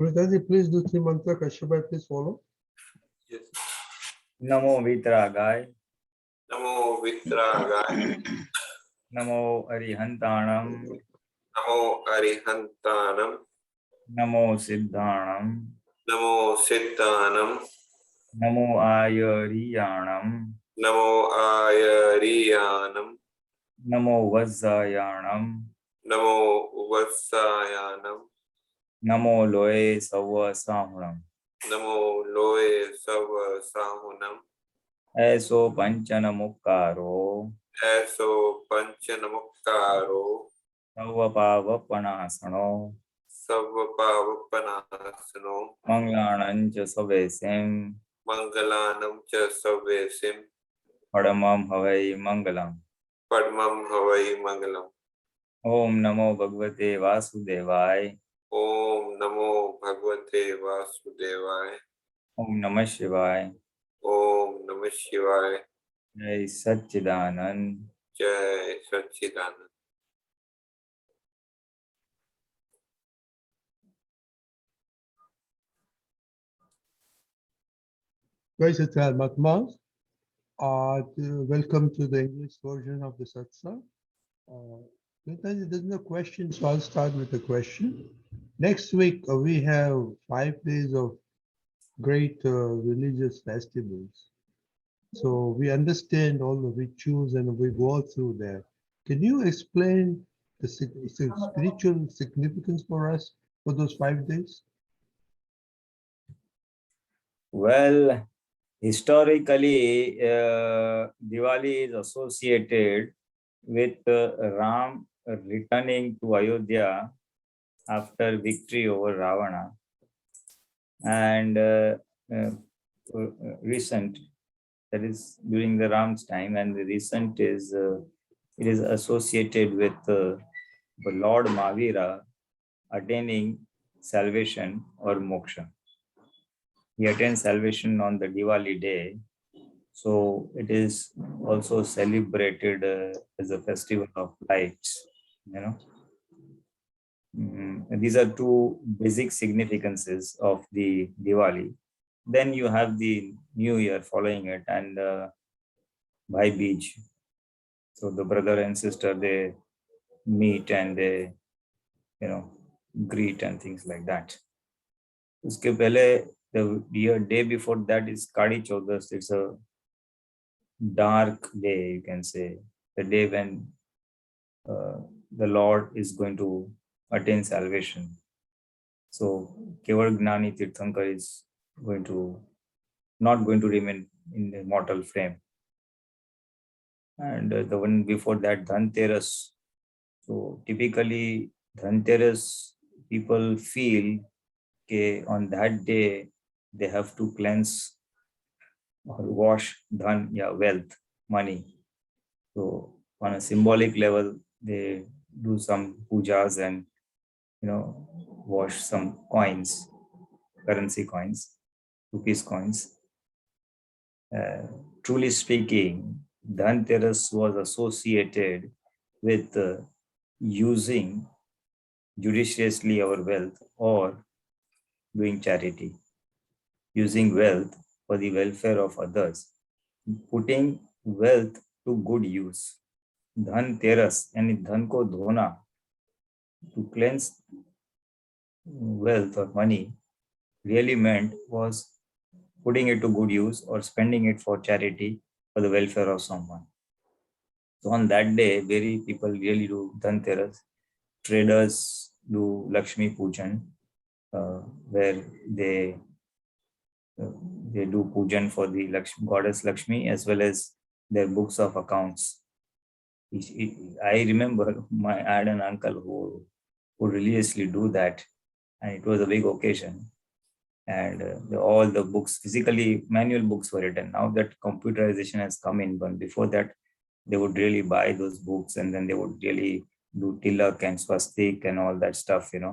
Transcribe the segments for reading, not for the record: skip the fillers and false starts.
Pritaji, please do three mantra. Kashyap, please follow. Yes. Namo Vitragaya. Namo Vitragaya. Namo Arihantanam. Namo Arihantanam. Namo Siddhanam. Namo Siddhanam. Namo Ayariyanam. Namo Ayariyanam. Namo Vajjayanam. Namo Vasayanam. Namo Loe Sawa Sahunam. Namo Loe Sava Sahunam. Eso Panchana Mukkaro. Eso Panchanamukkaro. Sawa Pavapanasano. Savapavapanasano. Manglanancha Savesim. Mangalanam cha Savesim. Padamam Havai Mangalam. Padmam Havai Mangalam. Om Namo Bhagavate Vasudevaya. Om Namo Bhagavate Vasudevaya. Om Namah Shivaya. Om Namah Shivaya. Jai Satchidanand. Jai Satchidanand. Guys, it's Matmas. Welcome to the English version of the Satsang. Pritaji, there's no question, so I'll start with a question. Next week, we have 5 days of great religious festivals. So we understand all the rituals and we go through there. Can you explain the spiritual significance for us for those 5 days? Well, historically, Diwali is associated with Ram returning to Ayodhya after victory over Ravana. And recent, that is during the Ram's time, and the recent is it is associated with the Lord Mahavira attaining salvation or moksha. He attains salvation on the Diwali day, so it is also celebrated as a festival of lights. These are two basic significances of the Diwali. Then you have the New Year following it, and Bhai Beej. So the brother and sister, they meet and they, greet and things like that. Uske pehle, the day before that is Kadi Chaudas. It's a dark day, you can say, the day when the Lord is going to attain salvation. So Keval Gnani Tirthankar is not going to remain in the mortal frame. And the one before that, Dhanteras. So typically, Dhanteras, people feel on that day they have to cleanse or wash wealth, money. So on a symbolic level, they do some pujas and wash some coins, currency coins, rupees coins. Truly speaking, Dhanteras was associated with using judiciously our wealth or doing charity, using wealth for the welfare of others, putting wealth to good use. Dhanteras, and dhan ko dhona, to cleanse wealth or money, really meant was putting it to good use or spending it for charity for the welfare of someone. So on that day, very people really do Dhanteras. Traders do Lakshmi Pujan, where they do pujan for the goddess Lakshmi as well as their books of accounts. I remember I had an uncle who religiously do that, and it was a big occasion. And all the books, physically manual books were written. Now that computerization has come in, but before that, they would really buy those books and then they would really do tilak and swastik and all that stuff, It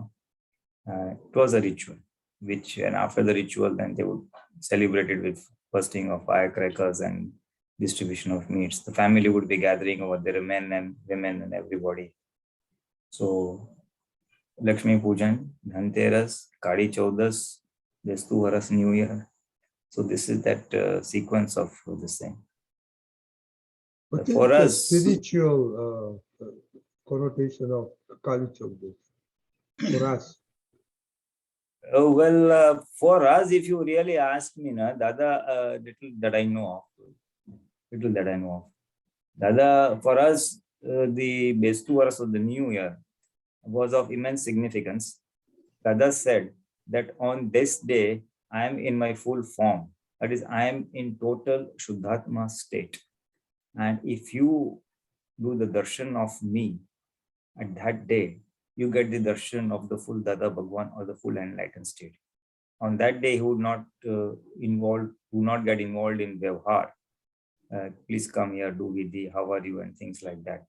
was a ritual, and after the ritual, then they would celebrate it with bursting of firecrackers and distribution of meats. The family would be gathering over there, men and women and everybody. So Lakshmi Pujan, Dhanteras, Kadi Chaudas, Bestu Varas New Year. So this is that sequence of this thing. What For is the us, spiritual connotation of Kali Chaudhary for us? for us, if you really ask me, na, Dada, little that I know of. Dada, for us, the Bestu Varas of the New Year was of immense significance. Dada said that on this day, I am in my full form. That is, I am in total Shuddhatma state. And if you do the darshan of me at that day, you get the darshan of the full Dada Bhagwan or the full enlightened state. On that day, he would not get involved in Vyavhar. Please come here, do vidhi, how are you, and things like that.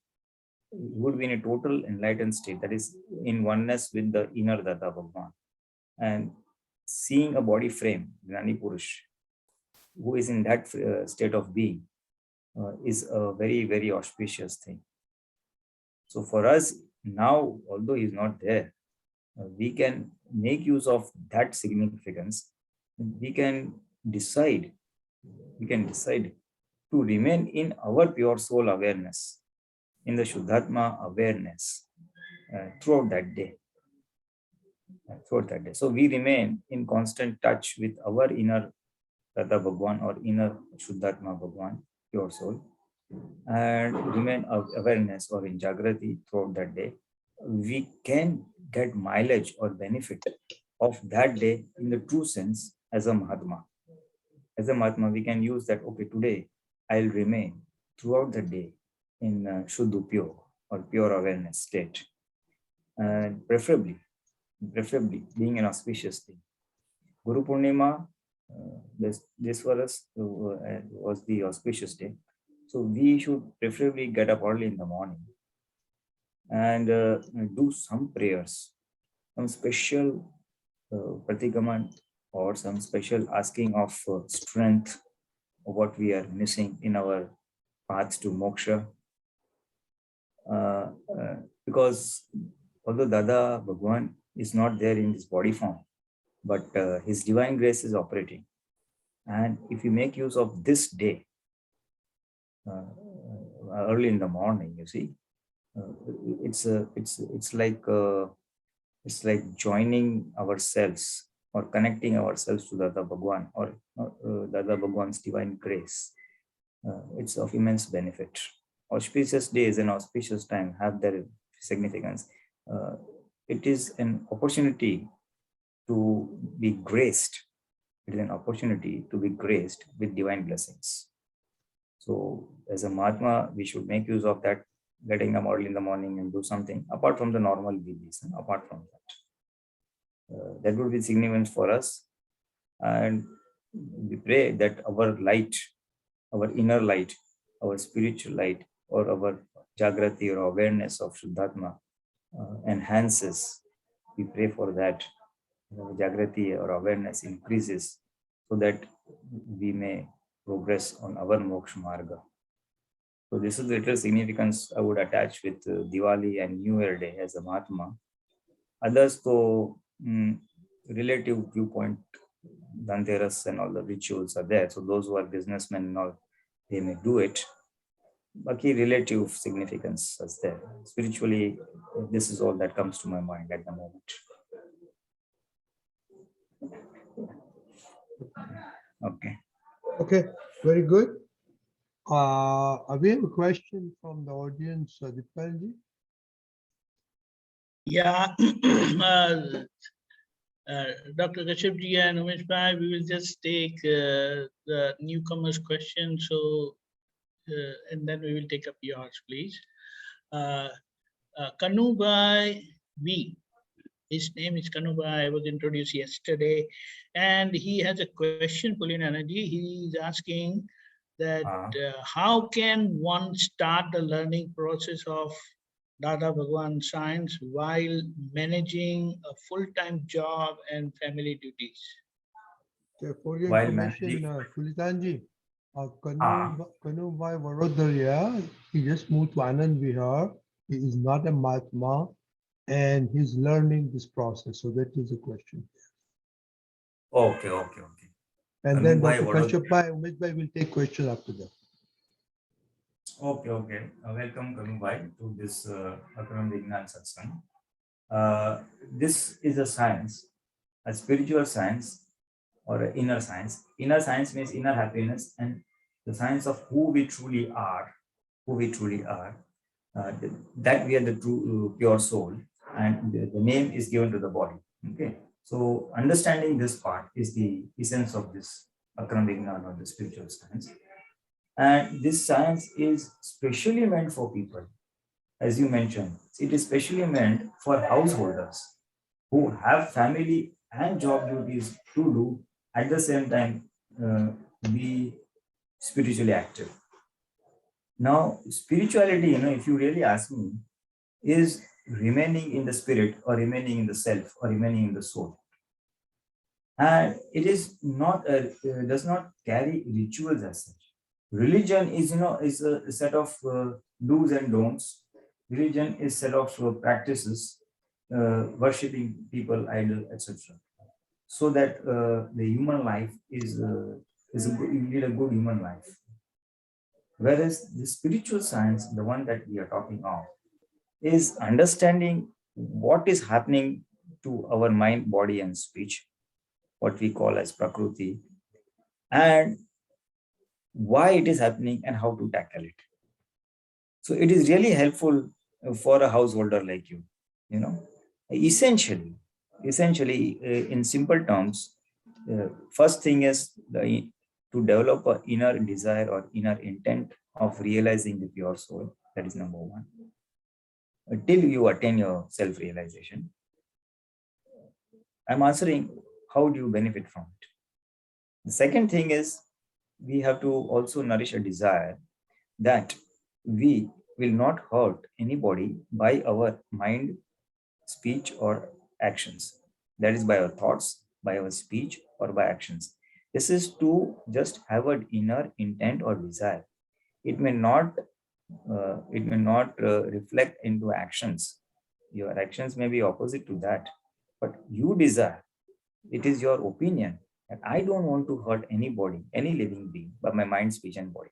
He would be in a total enlightened state, that is in oneness with the inner Dada Bhagwan. And seeing a body frame, Gnani Purush, who is in that state of being, is a very, very auspicious thing. So for us now, although he is not there, we can make use of that significance. We can decide to remain in our pure soul awareness, in the Shuddhatma awareness throughout that day. So we remain in constant touch with our inner Dada Bhagwan or inner Shuddhatma Bhagwan, pure soul, and remain of awareness or in Jagrati throughout that day. We can get mileage or benefit of that day in the true sense as a Mahatma. As a Mahatma, we can use that, okay, today I'll remain throughout the day in Shuddhu pure or pure awareness state. And preferably being an auspicious thing. Guru Purnima, this was the auspicious day. So we should preferably get up early in the morning and do some prayers, some special pratikaman or some special asking of strength of what we are missing in our path to moksha. Because although Dada Bhagwan is not there in his body form, but his divine grace is operating. And if you make use of this day, early in the morning, you see, it's like joining ourselves or connecting ourselves to Dada Bhagwan or Dada Bhagwan's divine grace. It's of immense benefit. Auspicious days and auspicious time have their significance. It is an opportunity to be graced. It is an opportunity to be graced with divine blessings. So as a Mahatma, we should make use of that, getting up early in the morning and do something apart from the normal vidhis, apart from that. That would be significant for us. And we pray that our light, our inner light, our spiritual light, or our Jagrati or awareness of Shuddhatma enhances. We pray for that. Jagrati or awareness increases so that we may progress on our moksha marga. So this is the little significance I would attach with Diwali and New Year Day as a Mahatma. Others, to relative viewpoint, Dhanteras and all the rituals are there. So those who are businessmen and all, they may do it. Baki relative significance is there. Spiritually, this is all that comes to my mind at the moment. Okay. Okay, very good. We have a question from the audience, Dipalji. Yeah, Dr. Kashyapji and Umesh Bhai, we will just take the newcomers' question. So, and then we will take up yours, please. Kanubai V. His name is Kanubai. I was introduced yesterday, and he has a question, Pulinaji. He is asking that how can one start the learning process of Dada Bhagwan science while managing a full-time job and family duties? Okay, for your While information, Sulitanji, Kanubai Varodharia, he just moved to Anand Vihar. He is not a Mahatma, and he's learning this process. So that is the question. Okay. And then Bhai, Dr. what was- Kashyap Bhai, Umesh Bhai will take question after that. Okay. Welcome, Kanu Bhai, to this Akaram Vignan Satsang. This is a science, a spiritual science or an inner science. Inner science means inner happiness, and the science of who we truly are, that we are the true pure soul, and the name is given to the body. Okay, so understanding this part is the essence of this Akaram Vignan or the spiritual science. And this science is specially meant for people, as you mentioned. It is specially meant for householders who have family and job duties to do at the same time, be spiritually active. Now, spirituality, if you really ask me, is remaining in the spirit or remaining in the self or remaining in the soul. And it is not does not carry rituals as such. Religion is is a set of do's and don'ts. Religion is set of practices, worshipping people, idol, etc. So that the human life is a good, you lead a good human life. Whereas the spiritual science, the one that we are talking of, is understanding what is happening to our mind, body, and speech, what we call as Prakriti, and why it is happening and how to tackle it. So it is really helpful for a householder like you. Essentially, in simple terms, first thing is to develop an inner desire or inner intent of realizing the pure soul. That is number one. Till you attain your self-realization, I'm answering how do you benefit from it. The second thing is we have to also nourish a desire that we will not hurt anybody by our mind, speech, or actions. That is by our thoughts, by our speech, or by actions. This is to just have an inner intent or desire. It may not reflect into actions. Your actions may be opposite to that, but you desire. It is your opinion that I don't want to hurt anybody, any living being, by my mind, speech, and body.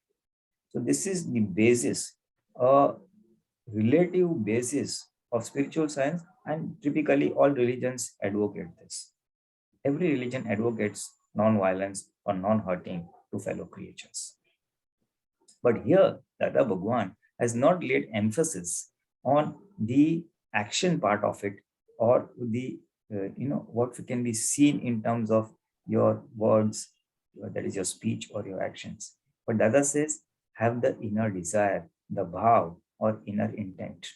So this is the basis, a relative basis of spiritual science, and typically all religions advocate this. Every religion advocates non-violence or non-hurting to fellow creatures. But here, Dada Bhagwan has not laid emphasis on the action part of it, or the what can be seen in terms of your words, that is your speech or your actions. But Dada says, have the inner desire, the bhav or inner intent.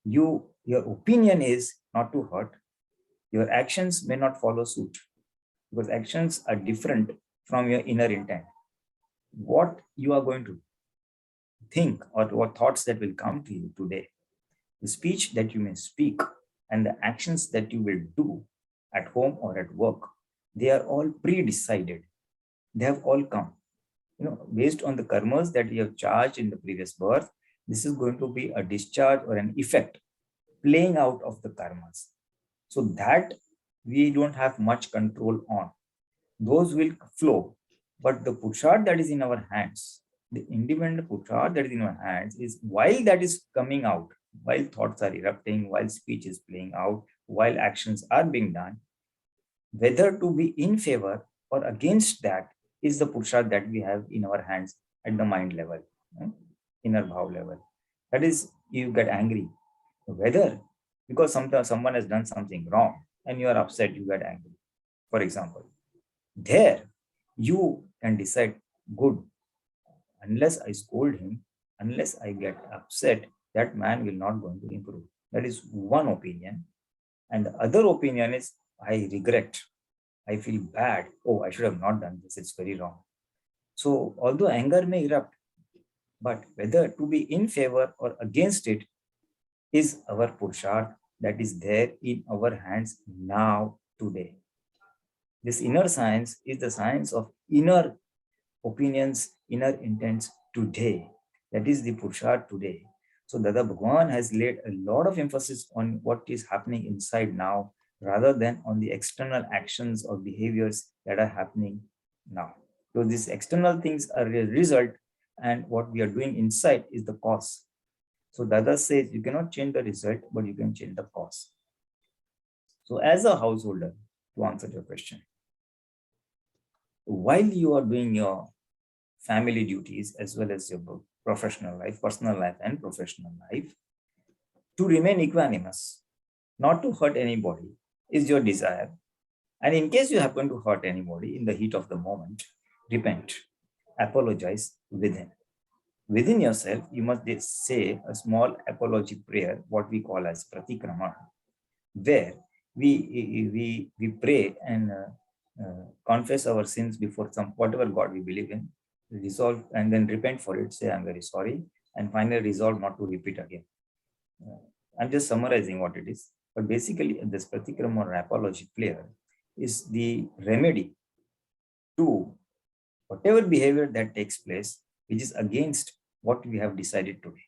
Your opinion is not to hurt. Your actions may not follow suit, because actions are different from your inner intent. What you are going to think or what thoughts that will come to you today, the speech that you may speak, and the actions that you will do at home or at work, they are all pre-decided. They have all come. Based on the karmas that you have charged in the previous birth, this is going to be a discharge or an effect playing out of the karmas. So that we don't have much control on. Those will flow. But the purushart that is in our hands, the independent purushart that is in our hands, is while that is coming out, while thoughts are erupting, while speech is playing out, while actions are being done, whether to be in favor or against that is the purushart that we have in our hands at the mind level, inner bhav level. That is, you get angry. Whether, because sometimes someone has done something wrong and you are upset, you get angry. For example, there you can decide, good, unless I scold him, unless I get upset, that man will not going to improve. That is one opinion. And the other opinion is, I regret, I feel bad. Oh, I should have not done this. It's very wrong. So although anger may erupt, but whether to be in favor or against it is our purushart that is there in our hands now, today. This inner science is the science of inner opinions, inner intents today. That is the purushart today. So Dada Bhagwan has laid a lot of emphasis on what is happening inside now, rather than on the external actions or behaviors that are happening now. So these external things are a result, and what we are doing inside is the cause. So Dada says you cannot change the result, but you can change the cause. So as a householder, to answer your question, while you are doing your family duties as well as your professional life, personal life and professional life, to remain equanimous, not to hurt anybody is your desire. And in case you happen to hurt anybody in the heat of the moment, repent, apologize within yourself. You must say a small apology prayer, what we call as pratikrama, where we pray and confess our sins before whatever God we believe in, resolve and then repent for it, say I'm very sorry, and finally resolve not to repeat again. I'm just summarizing what it is, but basically this pratikrama or apology prayer is the remedy to whatever behavior that takes place, which is against what we have decided today.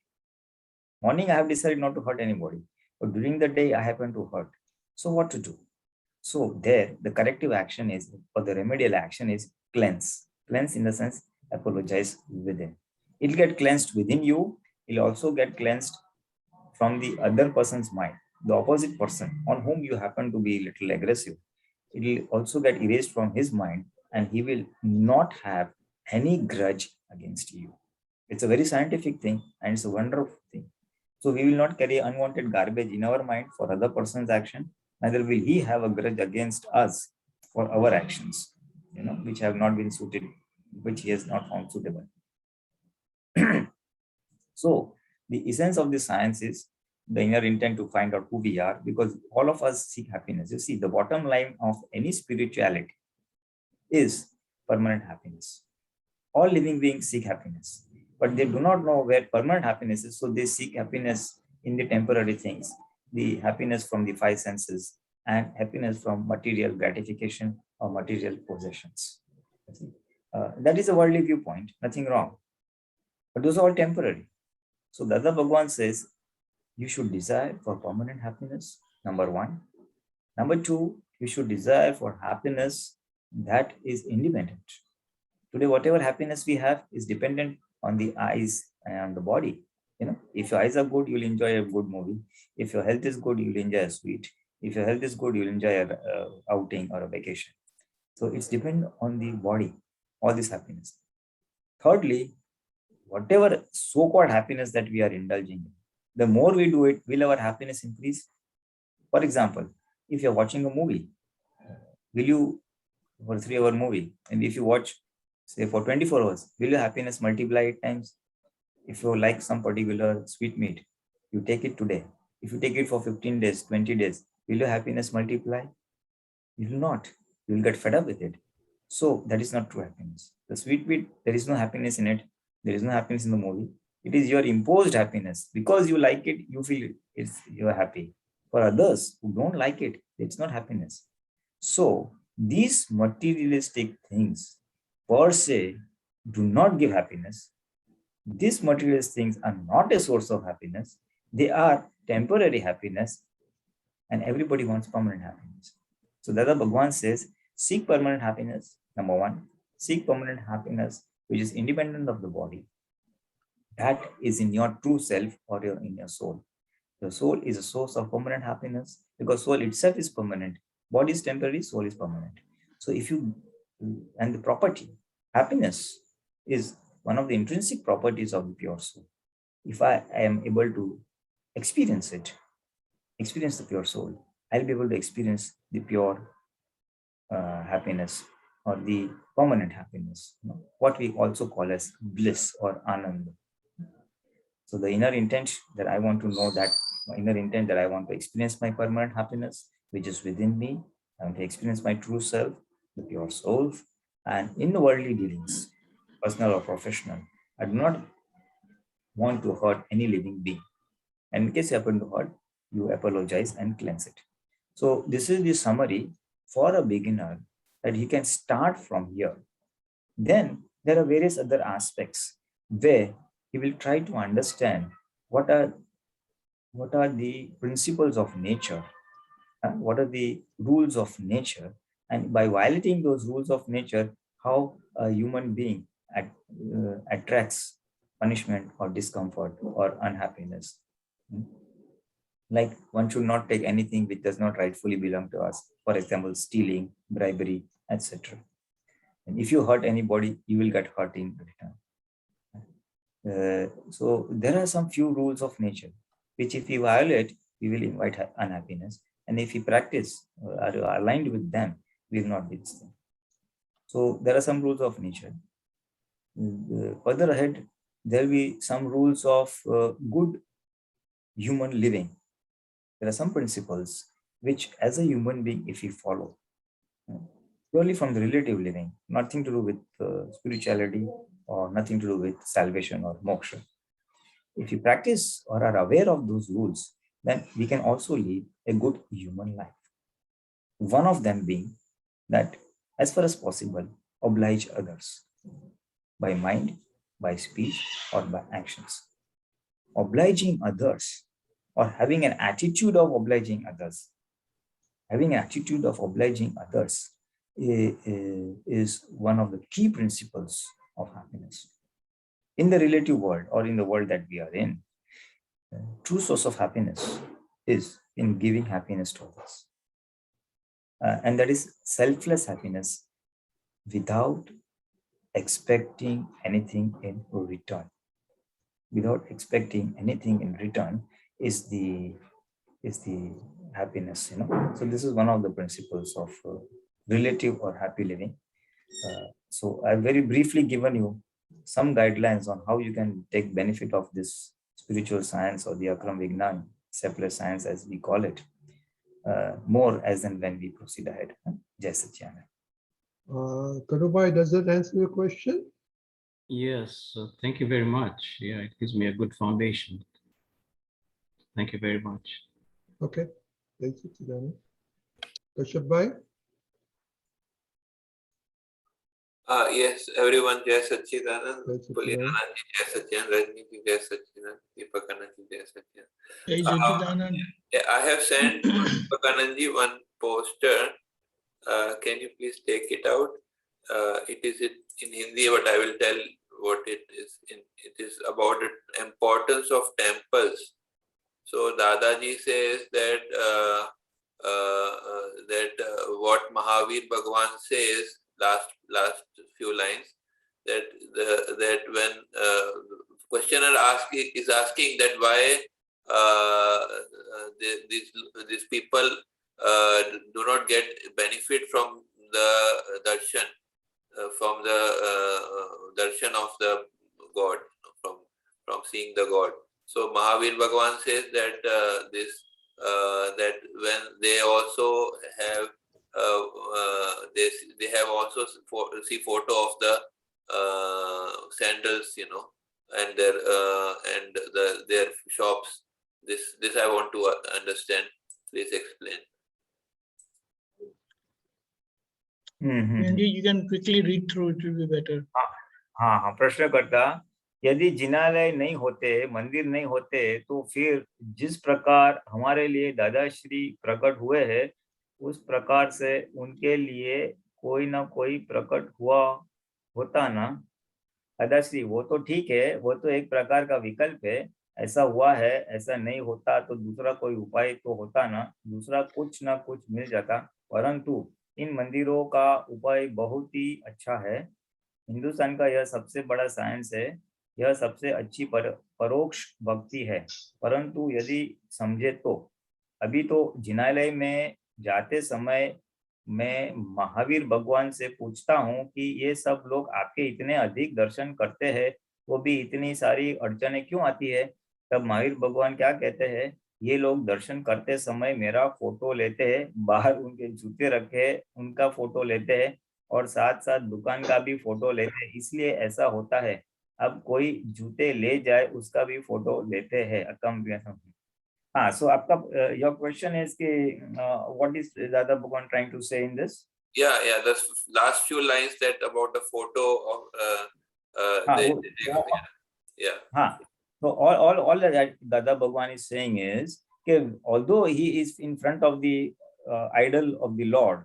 Morning, I have decided not to hurt anybody, but during the day, I happen to hurt. So what to do? So there, the corrective action is, or the remedial action is cleanse. Cleanse in the sense, apologize within. It'll get cleansed within you. It'll also get cleansed from the other person's mind, the opposite person on whom you happen to be a little aggressive. It will also get erased from his mind, and he will not have any grudge against you. It's a very scientific thing, and it's a wonderful thing. So we will not carry unwanted garbage in our mind for other person's action, neither will he have a grudge against us for our actions, which have not been suited, which he has not found suitable. So the essence of the science is the inner intent to find out who we are, because all of us seek happiness. You see, the bottom line of any spirituality is permanent happiness. All living beings seek happiness, but they do not know where permanent happiness is. So they seek happiness in the temporary things, the happiness from the five senses, and happiness from material gratification or material possessions. That is a worldly viewpoint, nothing wrong. But those are all temporary. So Dada Bhagwan says, you should desire for permanent happiness, number one. Number two, you should desire for happiness that is independent. Today, whatever happiness we have is dependent on the eyes and the body. If your eyes are good, you'll enjoy a good movie. If your health is good, you'll enjoy a sweet. If your health is good, you'll enjoy an outing or a vacation. So it's dependent on the body, all this happiness. Thirdly, whatever so-called happiness that we are indulging in, the more we do it, will our happiness increase? For example, if you're watching a movie, will you, for 3-hour movie, and if you watch, say, for 24 hours, will your happiness multiply 8 times? If you like some particular sweet meat, you take it today. If you take it for 15 days, 20 days, will your happiness multiply? You will not. You will get fed up with it. So that is not true happiness. The sweet meat, there is no happiness in it. There is no happiness in the movie. It is your imposed happiness. Because you like it, you feel you are happy. For others who don't like it, it's not happiness. So these materialistic things per se do not give happiness. These materialistic things are not a source of happiness. They are temporary happiness, and everybody wants permanent happiness. So Dada Bhagwan says, seek permanent happiness, number one. Seek permanent happiness, which is independent of the body. That is in your true self or in your soul. The soul is a source of permanent happiness, because soul itself is permanent. Body is temporary, soul is permanent. So and the property, happiness is one of the intrinsic properties of the pure soul. If I am able to experience it, experience the pure soul, I'll be able to experience the pure happiness or the permanent happiness, what we also call as bliss or ananda. So the inner intent that I want to know, that my inner intent that I want to experience my permanent happiness, which is within me. I want to experience my true self, the pure soul. And in the worldly dealings, personal or professional, I do not want to hurt any living being. And in case you happen to hurt, you apologize and cleanse it. So this is the summary for a beginner, that he can start from here. Then there are various other aspects where he will try to understand what are the principles of nature, what are the rules of nature, and by violating those rules of nature, how a human being attracts punishment or discomfort or unhappiness. Like one should not take anything which does not rightfully belong to us. For example, stealing, bribery, etc. And if you hurt anybody, you will get hurt in return. So there are some few rules of nature, which if we violate, we will invite unhappiness. And if we practice or are aligned with them, we will not be this thing. So there are some rules of nature. Further ahead, there will be some rules of good human living. There are some principles which as a human being, if we follow, purely from the relative living, nothing to do with spirituality or nothing to do with salvation or moksha. If you practice or are aware of those rules, then we can also lead a good human life. One of them being that as far as possible, oblige others by mind, by speech, or by actions. Obliging others or having an attitude of obliging others, is one of the key principles of happiness. In the relative world or in the world that we are in, the true source of happiness is in giving happiness to others. And that is selfless happiness without expecting anything in return. Without expecting anything in return is the happiness, So this is one of the principles of relative or happy living. So I've very briefly given you some guidelines on how you can take benefit of this spiritual science or the Akram Vignan, selfless science as we call it, more as and when we proceed ahead. Jai Satchidanand. Kanubai, does that answer your question? Yes, thank you very much. Yeah, it gives me a good foundation. Thank you very much. Okay. Thank you, Chidana. Kashyap Bhai? Yes, everyone, Jai Satchidanand. Jai Satchidanand. Pulinanand ji, Jai Satchidanand. Rajni ji, Jai Satchidanand. Deepak Anand ji, Jai Satchidanand. Jai Satchidanand. I have sent Deepak Anand ji one poster. Can you please take it out? It is in Hindi, but I will tell what it is. It is about the importance of temples. So Dadaji says that what Mahavir Bhagwan says, last few lines, that when questioner is asking that why these people do not get benefit from the darshan, from the darshan of the God, from seeing the God. So Mahavir Bhagwan says that that when they also have they have also see photo of the sandals, and their shops. This I want to understand. Please explain. Andy, you can quickly read through, it will be better. हाँ, प्रश्नकर्ता, यदि जिनालय नहीं होते, मंदिर नहीं होते, तो फिर जिस प्रकार हमारे लिए दादाश्री प्रकट हुए हैं, उस प्रकार से उनके लिए कोई ना कोई प्रकट हुआ होता ना। दादाश्री, वो तो ठीक है, वो तो एक प्रकार का विकल्प है, ऐसा हुआ है, ऐसा नहीं होता तो दूसरा कोई उपाय तो होता ना, दूसरा कुछ ना कुछ मिल जाता, परंतु इन मंदिरों का उपाय बहुत ही अच्छा है। हिंदुस्तान का यह सबसे बड़ा साइंस है, यह सबसे अच्छी परोक्ष भक्ति है, परंतु यदि समझे तो अभी तो जिनालय में जाते समय मैं महावीर भगवान से पूछता हूँ कि ये सब लोग आपके इतने अधिक दर्शन करते हैं, वो भी इतनी सारी अड़चने क्यों आती है? तब महावीर भगवान क्या कहते हैं, ये लोग दर्शन करते समय मेरा फोटो लेते हैं, बाहर उनके जूते रखे उनका फोटो लेते हैं और साथ साथ दुकान का भी फोटो लेते हैं, इसलिए ऐसा होता है। अब कोई जूते ले जाए उसका भी फोटो लेते हैं। हाँ, so आपका your question is कि what is Dada Bhagwan trying to say in this? Yeah, the last few lines that about the photo of हाँ, So all that Dada Bhagwan is saying is, okay, although he is in front of the idol of the Lord,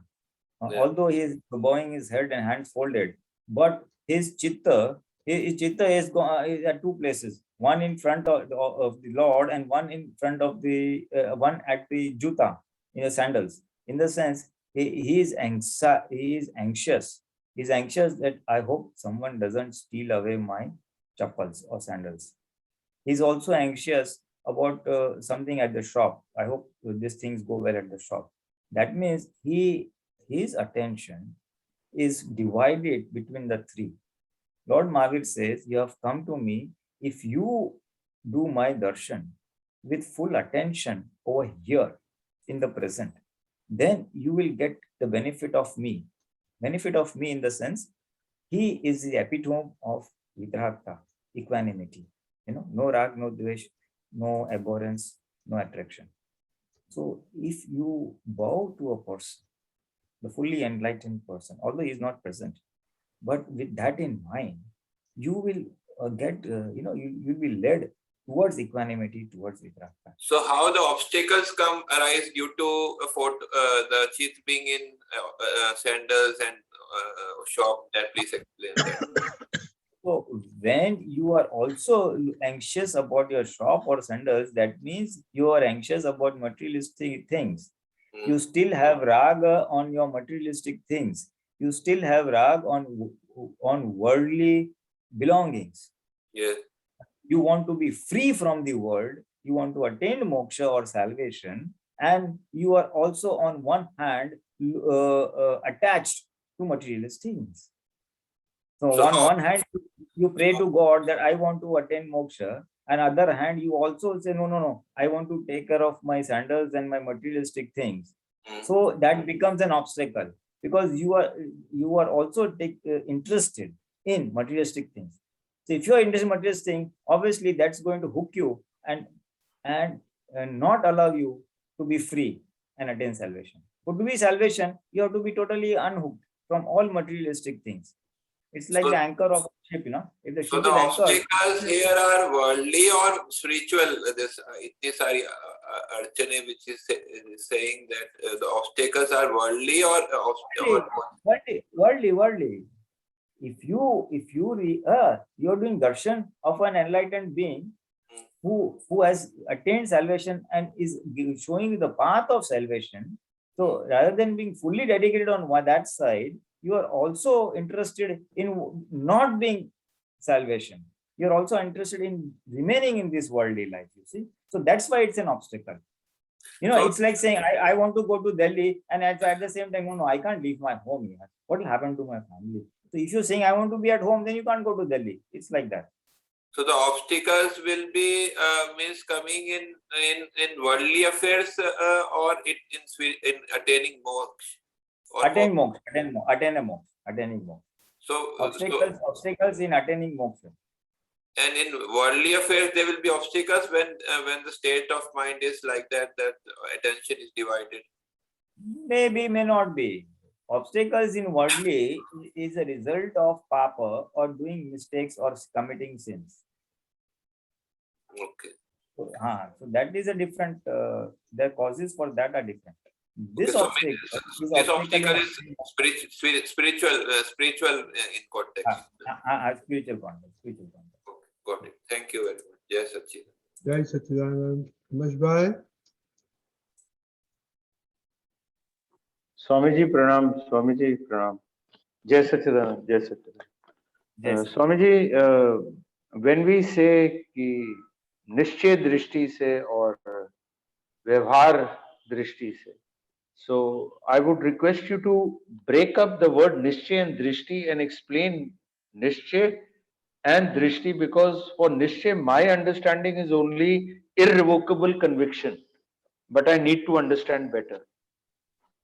Yeah. although he is bowing his head and hands folded, but his chitta is at two places. One in front of the Lord, and one in front of the one at the juta, in the sandals. In the sense, he is anxious. He's anxious that I hope someone doesn't steal away my chappals or sandals. He's also anxious about something at the shop. I hope these things go well at the shop. That means his attention is divided between the three. Lord Mahavir says, you have come to me if you do my darshan with full attention over here in the present, then you will get the benefit of me. Benefit of me in the sense, he is the epitome of vidragta, equanimity. No rag, no dvesh, no abhorrence, no attraction. So if you bow to a person, the fully enlightened person, although he is not present, but with that in mind, you will you'll be led towards equanimity, towards vidragta. So how the obstacles arise due to the chit being in sandals and shop? That please explain that. So when you are also anxious about your shop or sandals, that means you are anxious about materialistic things. You still have raga on your materialistic things. You still have rag on worldly belongings. Yes. You want to be free from the world. You want to attain moksha or salvation, and you are also on one hand attached to materialist things. So on one hand, you pray to God that I want to attain moksha, and other hand, you also say, no, I want to take care of my sandals and my materialistic things. So that becomes an obstacle, because you are also interested in materialistic things. So if you are interested in materialistic things, obviously that's going to hook you and not allow you to be free and attain salvation. But to be salvation, you have to be totally unhooked from all materialistic things. It's like the anchor of a ship, If the So ship the is anchored, obstacles here are worldly or spiritual? This Itni Archane, which is saying that the obstacles are worldly or worldly. If you're doing darshan of an enlightened being who has attained salvation and is showing you the path of salvation. So rather than being fully dedicated on that side, you are also interested in not being salvation. You're also interested in remaining in this worldly life, you see. So that's why it's an obstacle. It's like saying, I want to go to Delhi, and at the same time, no, I can't leave my home here. What will happen to my family? So if you're saying, I want to be at home, then you can't go to Delhi. It's like that. So the obstacles will be means coming in worldly affairs or in attaining moksha. Attaining moksha. So obstacles in attaining moksha. And in worldly affairs, there will be obstacles when the state of mind is like that attention is divided. Maybe, may not be. Obstacles in worldly is a result of papa or doing mistakes or committing sins. Okay. So that is a different. The causes for that are different. This obstacle is spiritual in context. Spiritual context. Okay, got it. Thank you very much. Jai Satchidanand. Jai Satchidanand. Ramesh Bhai. Swamiji Pranam. Jai Satchidanand. Swamiji, when we say कि निश्चय दृष्टि से और व्यवहार दृष्टि से, so I would request you to break up the word निश्चय and दृष्टि and explain निश्चय and drishti, because for nischay my understanding is only irrevocable conviction, but I need to understand better.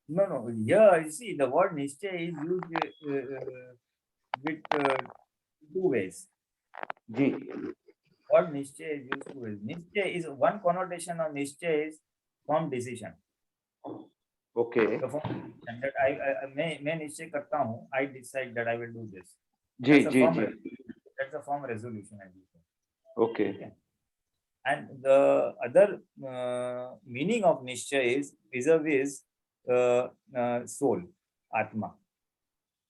No. Here you see the word nischay is used with two ways. Ji. Word nischay is used two ways. Nischay is one connotation of nischay is firm decision. Okay. The firm decision that मैं निश्चय करता हूँ, I decide that I will do this. Ji. That's a firm resolution. Okay. And the other meaning of Nishchay is vis-a-vis soul, Atma.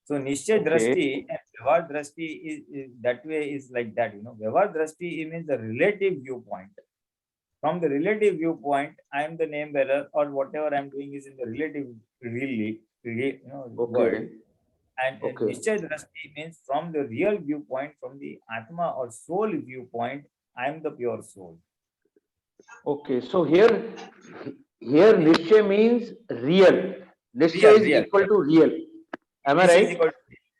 So Nishchay Okay. Drashti and Vyavhar Drashti is that way, is like that, Vyavhar Drashti means the relative viewpoint. From the relative viewpoint, I am the name bearer, or whatever I am doing is in the relative world. Okay. And Okay. Nishchay Drashti means from the real viewpoint, from the Atma or soul viewpoint, I am the pure soul. Okay. So here Nishchay means real. Nishchay is Real. equal to real. Am I Nishchay is right? equal to,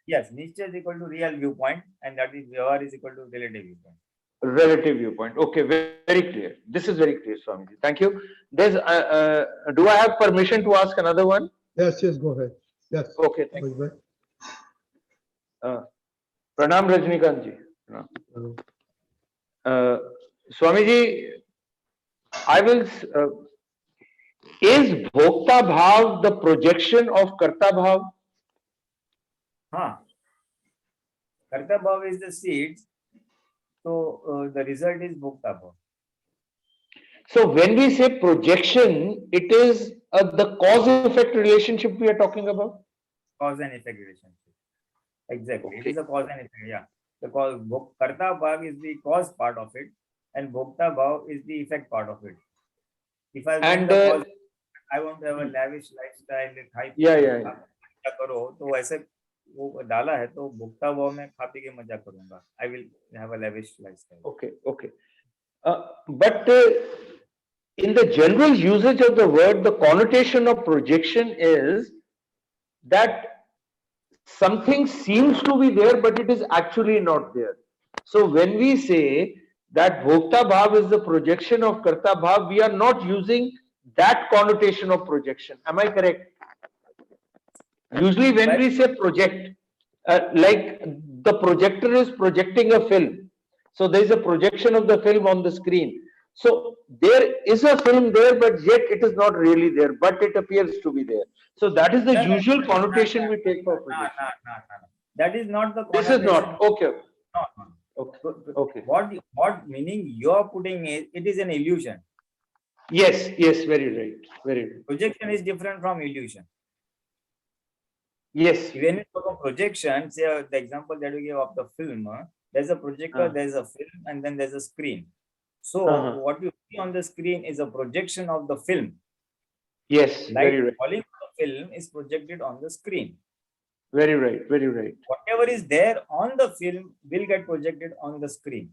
yes, Nishchay is equal to real viewpoint, and that is Vyavhar is equal to relative viewpoint. Relative viewpoint. Okay, very clear. This is very clear, Swamiji. Thank you. There's, do I have permission to ask another one? Yes, yes, go ahead. Yes. Okay, thank you. Bhai. Pranam Rajnikant ji. Swamiji, I will. Is Bhokta Bhav the projection of Karta Bhav? Karta Bhav is the seed, so the result is Bhokta Bhav. So when we say projection, it is the cause-effect relationship we are talking about? Cause and effect relationship. Exactly. Okay. It is a cause and effect, yeah. The cause, Karta Bhav is the cause part of it, and Bhokta Bhav is the effect part of it. If I want the cause, I want to have a lavish lifestyle, high करो तो ऐसे वो डाला है तो भुगता हुआ मैं खा पी के मजा करूंगा. I will have a lavish lifestyle. Okay. But in the general usage of the word, the connotation of projection is that something seems to be there, but it is actually not there. So when we say that Bhokta Bhav is the projection of Karta Bhav, we are not using that connotation of projection. Am I correct? Usually when we say project, like the projector is projecting a film. So there is a projection of the film on the screen. So there is a film there, but yet it is not really there, but it appears to be there. So that is the usual connotation we take for projection. No. That is not the This is not. Okay. No. Okay. What meaning you are putting is, it is an illusion. Yes, very right. Projection is different from illusion. Yes. When you talk of projection, say the example that you gave of the film, there's a projector, there's a film, and then there's a screen. So what you see on the screen is a projection of the film. Yes, very right. Falling on the film is projected on the screen. Very right. Whatever is there on the film will get projected on the screen.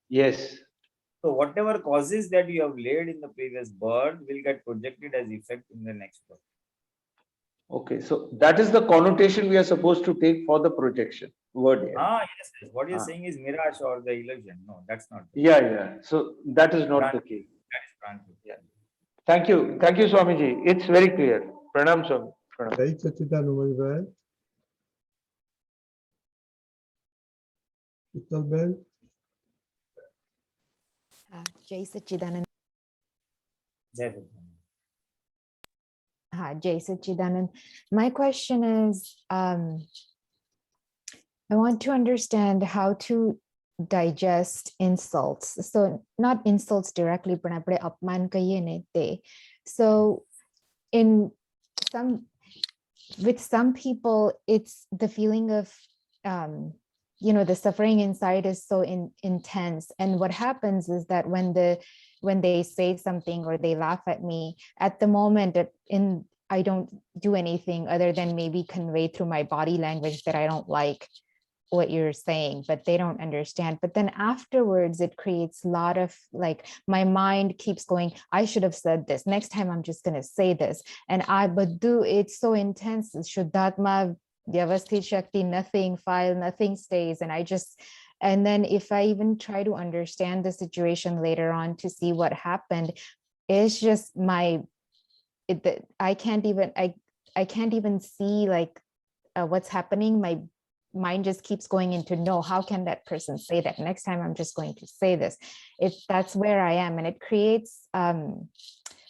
Yes. So whatever causes that you have laid in the previous birth will get projected as effect in the next birth. Okay, so that is the connotation we are supposed to take for the projection word here. Yes. What you're saying is mirage or the illusion. No, that's not. Yeah. So that is not the case. That is Pranti. Yeah. Thank you, Swamiji. It's very clear. Pranam, Swami. Pranam. Jai Sachidanand Bhai. Sheetal Ben. Jai Sachidanand. Jai Jai Sachidanand. My question is, I want to understand how to digest insults. So not insults directly, but apman kahiye ne te. So with some people, it's the feeling of, the suffering inside is so intense. And what happens is that when they say something or they laugh at me, at the moment I don't do anything other than maybe convey through my body language that I don't like what you're saying, but they don't understand. But then afterwards, it creates a lot of my mind keeps going, I should have said this. Next time I'm just going to say this. And it's so intense. Shuddhatma, Vyavasthit Shakti, nothing stays. And then if I even try to understand the situation later on to see what happened, it's just I can't even see what's happening. My mind just keeps going into, no, how can that person say that? Next time I'm just going to say this. That's where I am. And it creates a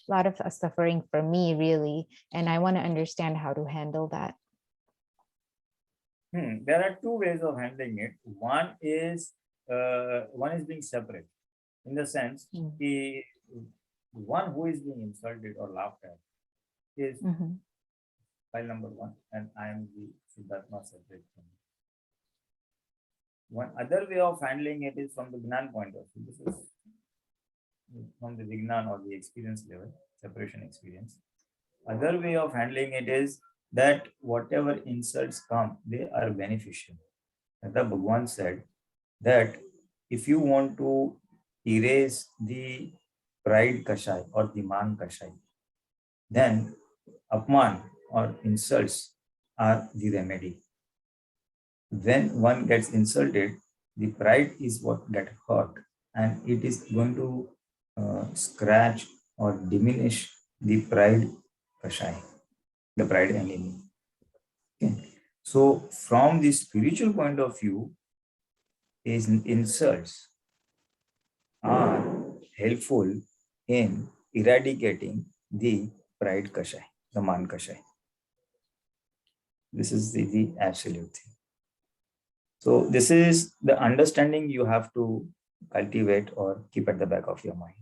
lot of suffering for me, really. And I want to understand how to handle that. There are two ways of handling it. One is being separate. in the sense, Mm. the one who is being insulted or laughed at is Mhm. file number 1, and I am the Siddhartha subject. One other way of handling it is from the Gnan point of view. This is from the Vignan or the experience level, separation experience. Other way of handling it is that whatever insults come, they are beneficial. The Bhagwan said that if you want to erase the pride kashai or the man kashai, then apman or insults are the remedy. When one gets insulted, the pride is what gets hurt, and it is going to scratch or diminish the pride kashai, the pride enemy. Okay. So from the spiritual point of view, is insults are helpful in eradicating the pride kashai, the man kashai. This is the absolute thing. So this is the understanding you have to cultivate or keep at the back of your mind.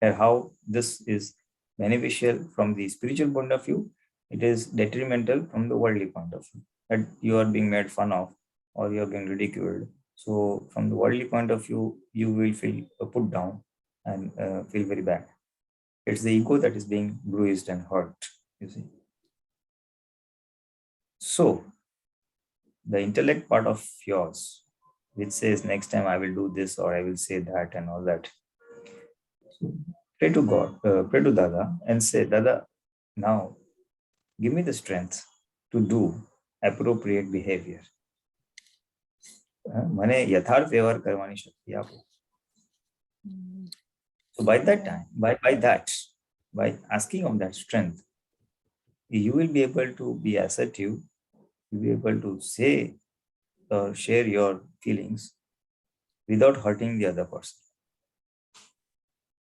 And how this is beneficial from the spiritual point of view, it is detrimental from the worldly point of view. That you are being made fun of or you are being ridiculed. So from the worldly point of view, you will feel put down and feel very bad. It's the ego that is being bruised and hurt, you see. So the intellect part of yours, which says next time I will do this or I will say that and all that. So pray to God, pray to Dada and say, Dada, now give me the strength to do appropriate behavior. મને યથાર્થ વ્યવહાર કરવાની શક્તિ આપો. So by that time, by asking of that strength, you will be able to be assertive, you will be able to say or share your feelings without hurting the other person.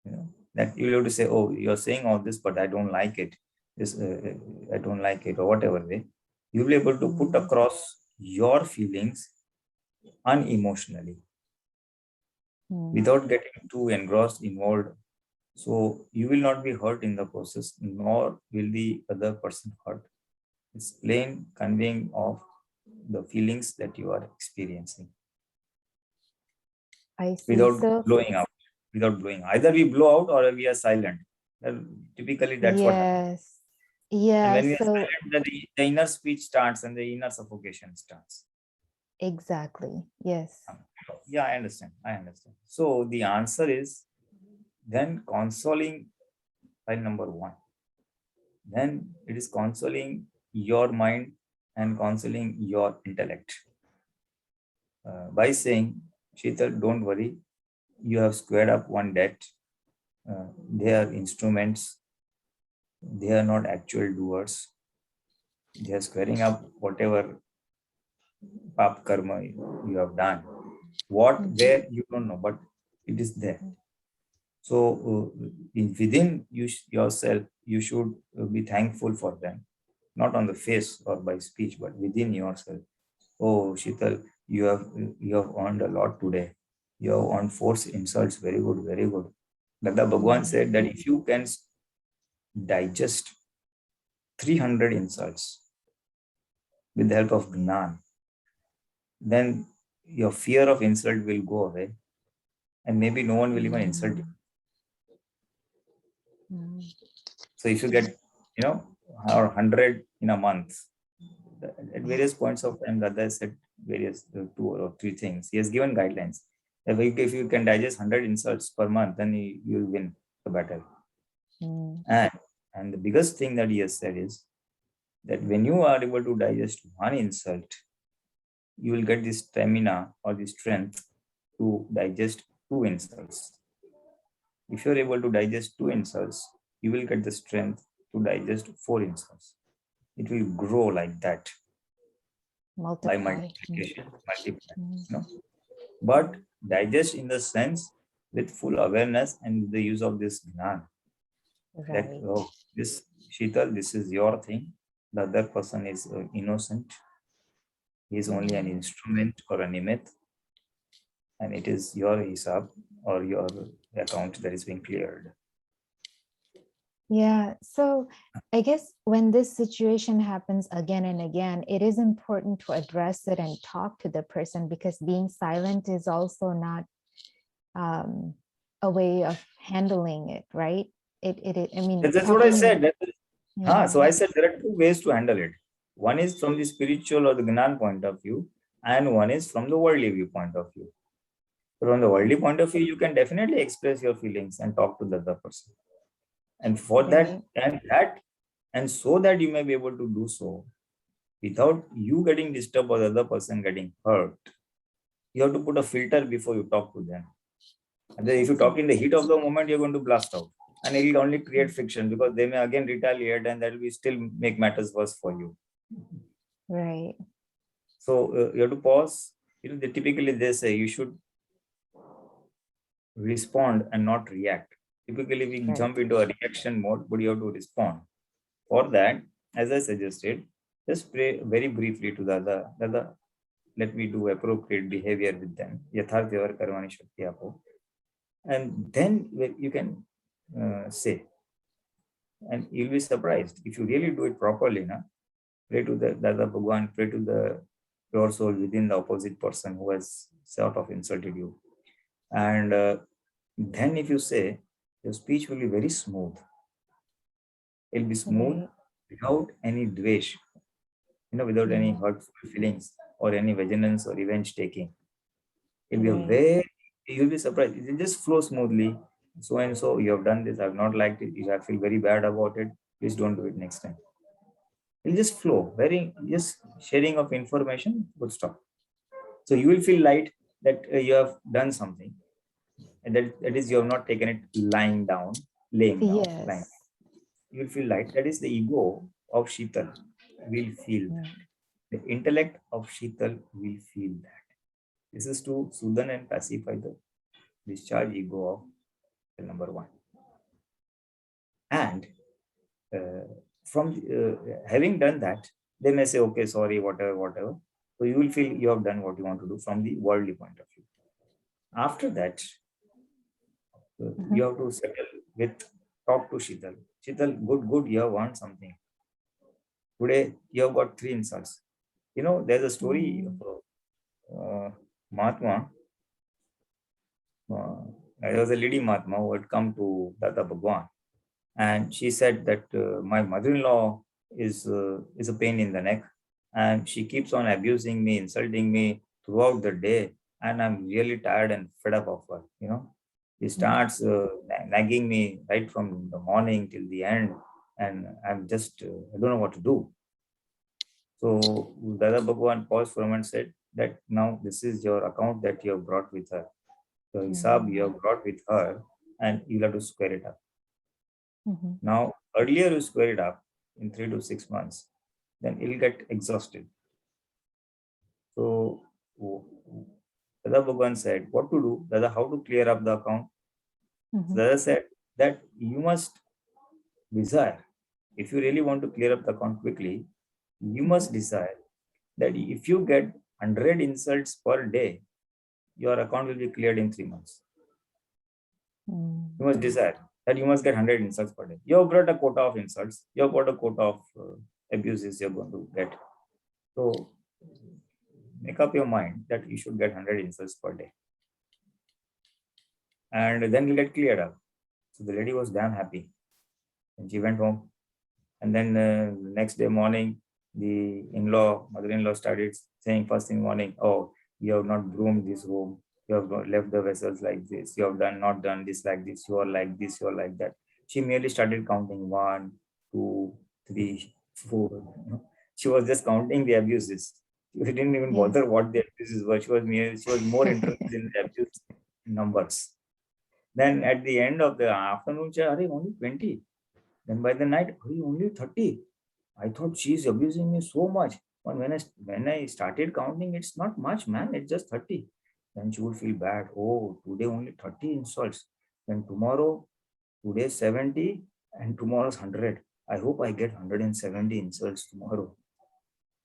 You know, that you have to say, oh, you're saying all this, but I don't like it. This, I don't like it, or whatever way. You'll be able to put across your feelings unemotionally, without getting too engrossed, involved. So you will not be hurt in the process, nor will the other person hurt. It's plain conveying of the feelings that you are experiencing. I see. Without So, blowing out, without blowing. Either we blow out or we are silent. Typically, that's what happens. yes. Yeah. And when we are So silent, then the inner speech starts and the inner suffocation starts. exactly. Yes. Yeah, I understand. So the answer is then consoling file number 1. Then it is consoling your mind and consoling your intellect by saying, Sheetal, don't worry, you have squared up one debt. They are instruments, they are not actual doers. They are squaring up whatever pap karma you have done. What, where, you don't know, but it is there. So within yourself, you should be thankful for them, not on the face or by speech, but within yourself. Oh, Sheetal, you have earned a lot today. You have earned 4 insults. Very good, very good. Dada Bhagwan said that if you can digest 300 insults with the help of Gnan, then your fear of insult will go away, and maybe no one will even insult you. So if you get, or 100 in a month, at various points of time, Dada said various 2 or 3 things. He has given guidelines. If you can digest 100 insults per month, then you will win the battle. And the biggest thing that he has said is that when you are able to digest 1 insult, you will get the stamina or the strength to digest 2 insults. If you are able to digest 2 insults, you will get the strength to digest 4 insults. It will grow like that. By multiplication. But digest in the sense with full awareness and with the use of this Gnan. Right. That, oh, this Sheetal, this is your thing. The other person is innocent. He is only an instrument or a nimit. and it is your hisab or your account that is being cleared. Yeah, so I guess when this situation happens again and again, it is important to address it and talk to the person, because being silent is also not a way of handling it, right? I mean, That's what I talking- said. Yeah. So I said there are two ways to handle it. One is from the spiritual or the Gnan point of view, and one is from the worldly viewpoint of view. From the worldly point of view, you can definitely express your feelings and talk to the other person. And for that, and so that you may be able to do so without you getting disturbed or the other person getting hurt, you have to put a filter before you talk to them. And then if you talk in the heat of the moment, you're going to blast out. And it will only create friction, because they may again retaliate, and that will still make matters worse for you. Right. So you have to pause. Typically they say you should respond and not react. Typically we Right. jump into a reaction mode, but you have to respond. For that, as I suggested, just pray very briefly to the other, let me do appropriate behavior with them. Yatharth Yavar Karmani Shakti Apo. And then you can say, and you'll be surprised if you really do it properly. Pray to the Dada Bhagwan, pray to the pure soul within the opposite person who has sort of insulted you. And then if you say, your speech will be very smooth. It'll be smooth, Right. without any dvesh, without any hurtful feelings or any vigilance or revenge taking. It'll be you'll be surprised. It'll just flow smoothly. So and so, you have done this, I've not liked it, I feel very bad about it, please don't do it next time. It'll just flow, just sharing of information would stop. So you will feel light that you have done something, and that is you have not taken it laying down. Yes. You will feel light. That is the ego of Sheetal will feel that. The intellect of Sheetal will feel that. This is to soothe and pacify the discharge ego of the number one. And from having done that, they may say, okay, sorry, whatever. So you will feel you have done what you want to do from the worldly point of view. After that, you have to settle talk to Sheetal. Sheetal, good, you have won something. Today, you have got 3 insults. There's a story of Mahatma. There was a lady Mahatma who had come to Dada Bhagwan, and she said that my mother-in-law is a pain in the neck, and she keeps on abusing me, insulting me throughout the day, and I'm really tired and fed up of her. She starts nagging me right from the morning till the end, and I'm just I don't know what to do. So Dada Bhagwan paused for a moment and said that now this is your account that you have brought with her. So hisab you have brought with her, and you'll have to square it up. Now, earlier you square it up in 3 to 6 months, then it'll get exhausted. So Dada Bhagwan said, what to do? Dada, how to clear up the account? So Dada said that you must desire, if you really want to clear up the account quickly, you must desire that if you get 100 insults per day, your account will be cleared in 3 months. You must desire that you must get 100 insults per day. You have brought a quota of insults, you have got a quota of abuses you're going to get. So make up your mind that you should get 100 insults per day. And then you get cleared up. So the lady was damn happy. And she went home. And then next day morning, the mother-in-law started saying first thing morning, oh, you have not groomed this room. You have left the vessels like this. You have not done this like this. You are like this. You are like that. She merely started counting 1, 2, 3, 4. She was just counting the abuses. She didn't even bother what the abuses were. She was more interested in the abuse numbers. Then at the end of the afternoon, she said, only 20. Then by the night, only 30. I thought she's abusing me so much. But when I started counting, it's not much, man. It's just 30. Then she would feel bad. Oh, today only 30 insults. Then tomorrow, today 70 and tomorrow's 100. I hope I get 170 insults tomorrow.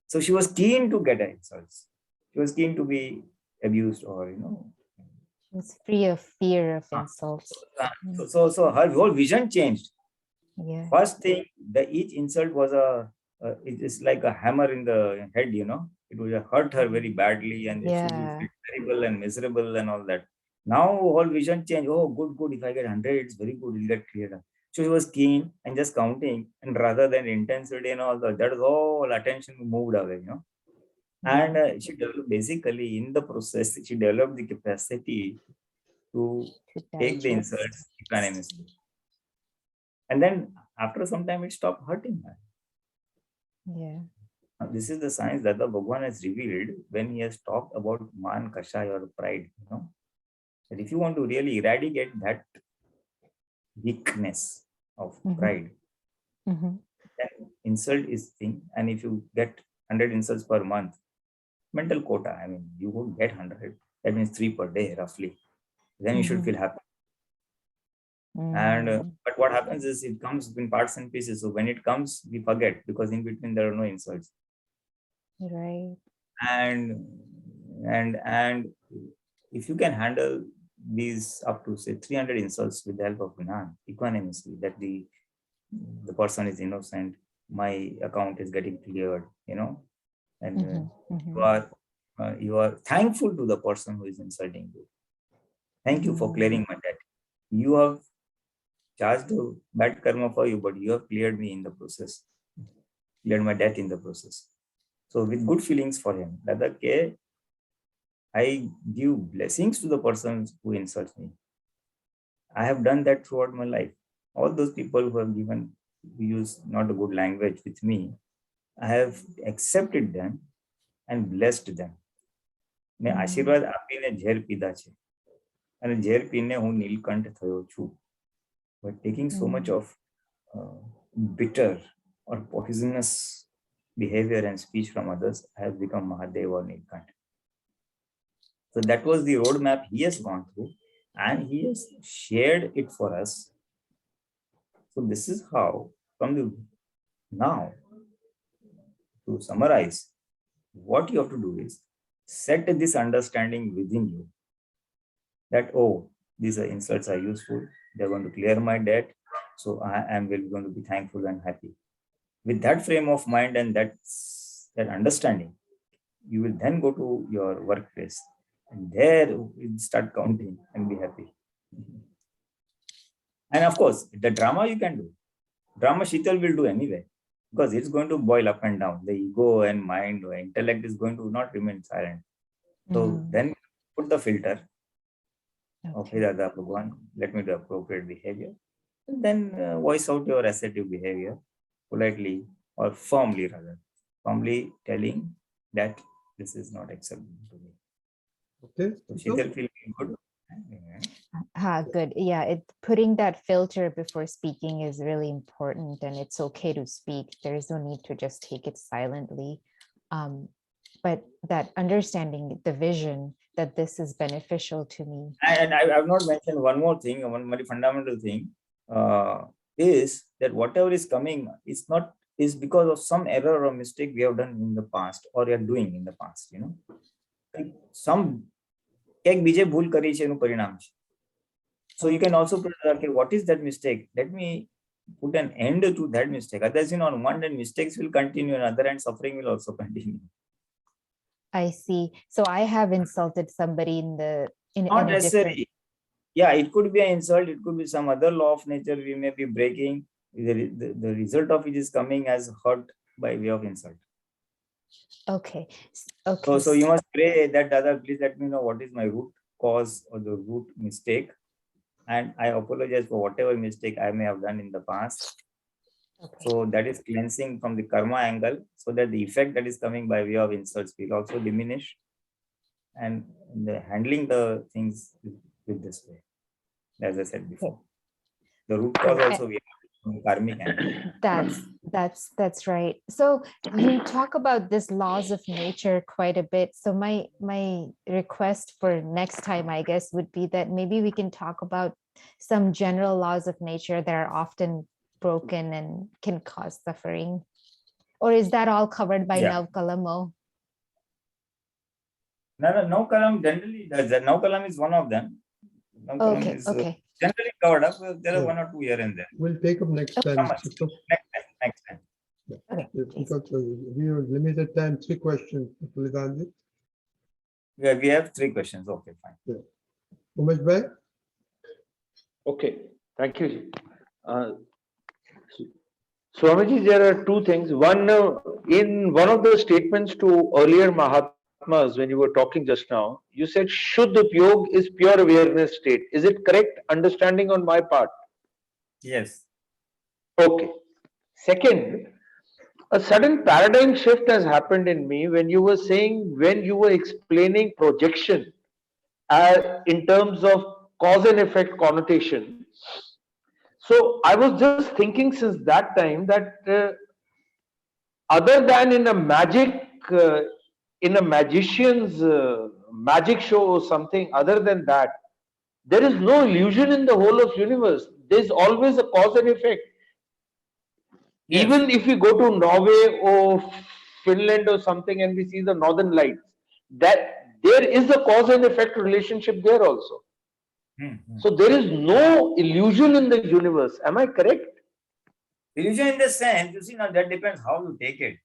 So she was keen to get insults. She was keen to be abused or, It's free of fear of Ah. insults. So her whole vision changed. Yeah. First thing, each insult was it is like a hammer in the head, you know. It would hurt her very badly, and she will Yeah. feel terrible and miserable and all that. Now whole vision change. Oh, good. If I get 100, it's very good. It'll get clearer. So she was keen and just counting, and rather than intensity and all that is all attention moved away, you know. And she developed, basically in the process, she developed the capacity to To take the digest. insults equanimously. And then after some time, it stopped hurting her. Yeah. Now, this is the science that the Bhagwan has revealed when he has talked about man, kashaya, or pride. You know, that if you want to really eradicate that weakness of Mhm. pride, Mhm. then insult is thing. And if you get 100 insults per month, mental quota, I mean, you would get 100. That means 3 per day, roughly. Then you should Mhm. feel happy. And Mm. but what happens is it comes in parts and pieces. So when it comes, we forget because in between there are no insults. Right. And if you can handle these up to say 300 insults with the help of Gnan equanimously, that the person is innocent, my account is getting cleared, you know, and Mhm. you are thankful to the person who is insulting you. Thank you for clearing my debt. You have charged a bad karma for you, but you have cleared me in the process, cleared my debt in the process. So with good feelings for him, that I give blessings to the persons who insult me. I have done that throughout my life. All those people who have who use not a good language with me, I have accepted them and blessed them. મેં આશીર્વાદ આપીને ઝેર પીધા છે અને ઝેર પીને હું નીલકંઠ થયો છું. But taking so much of bitter or poisonous behavior and speech from others, I have become Mahadev or Nilkant. So that was the roadmap he has gone through, and he has shared it for us. So this is how, from the now, to summarize, what you have to do is set this understanding within you that, oh, these insults are useful. They're going to clear my debt. So I am going to be thankful and happy. With that frame of mind and that understanding, you will then go to your workplace and there you start counting and be happy. And of course, the drama you can do. Drama Sheetal will do anyway, because it's going to boil up and down. The ego and mind or intellect is going to not remain silent. So then put the filter. Okay, Dada Bhagwan, let me do appropriate behavior. And then voice out your assertive behavior politely or firmly, rather. Firmly telling that this is not acceptable to me. Okay. So Sheetal feel good. Good. Yeah, putting that filter before speaking is really important, and it's okay to speak. There is no need to just take it silently. But that understanding the vision that this is beneficial to me. And I have not mentioned one more thing, one very fundamental thing, is that whatever is coming is because of some error or mistake we have done in the past or we are doing in the past, you know. Like some બીજે ભૂલ કરી છે એનું પરિણામ છે. So you can also put, okay, what is that mistake? Let me put an end to that mistake. Otherwise, you know, on one hand, mistakes will continue, on the other hand, suffering will also continue. I see. So I have insulted somebody Not necessarily. Yeah, it could be an insult. It could be some other law of nature we may be breaking. The result of it is coming as hurt by way of insult. Okay. Okay. So you must pray that, Dada, please let me know what is my root cause or the root mistake. And I apologize for whatever mistake I may have done in the past. Okay. So that is cleansing from the karma angle, so that the effect that is coming by way of insults will also diminish. And handling the things with this way, as I said before. The root cause also we have karmic angle. That's right. So you talk about this laws of nature quite a bit. So my request for next time, I guess, would be that maybe we can talk about some general laws of nature that are often broken and can cause suffering. Or is that all covered by Navkalamo? No kalam generally, the no kalam is one of them. No kalam Okay, is okay. generally covered up. There are Yeah. one or two here and there. We'll take up next time. Come on. Because Next time. Okay, please. we have limited time, 3 questions. Pulitanji. Yeah, we have 3 questions. Okay, fine. Umesh bhai? Okay, thank you. Swamiji, there are 2 things. One, in one of the statements to earlier Mahatmas, when you were talking just now, you said Shuddha Yog is pure awareness state. Is it correct understanding on my part? Yes. Okay. Second, a sudden paradigm shift has happened in me when you were saying, when you were explaining projection in terms of cause and effect connotation. So I was just thinking since that time that other than in a in a magician's magic show or something, other than that, there is no illusion in the whole of universe. There's always a cause and effect. Yes. Even if we go to Norway or Finland or something and we see the northern lights, that there is a cause and effect relationship there also. So there is no illusion in the universe. Am I correct? Illusion in the sense, you see, now that depends how you take it.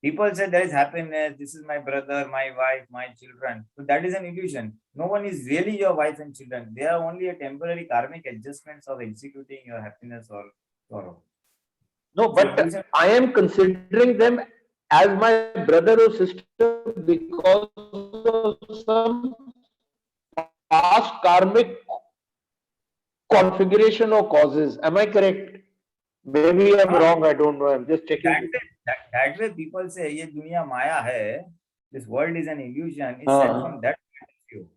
People say there is happiness, this is my brother, my wife, my children. So that is an illusion. No one is really your wife and children. They are only a temporary karmic adjustments of executing your happiness or sorrow. No, but I am considering them as my brother or sister because of some past karmic configuration or causes. Am I correct? Maybe I'm wrong, I don't know. I'm just checking. That way people say, ye dunya maya hai, this world is an illusion. It's said from that point of view.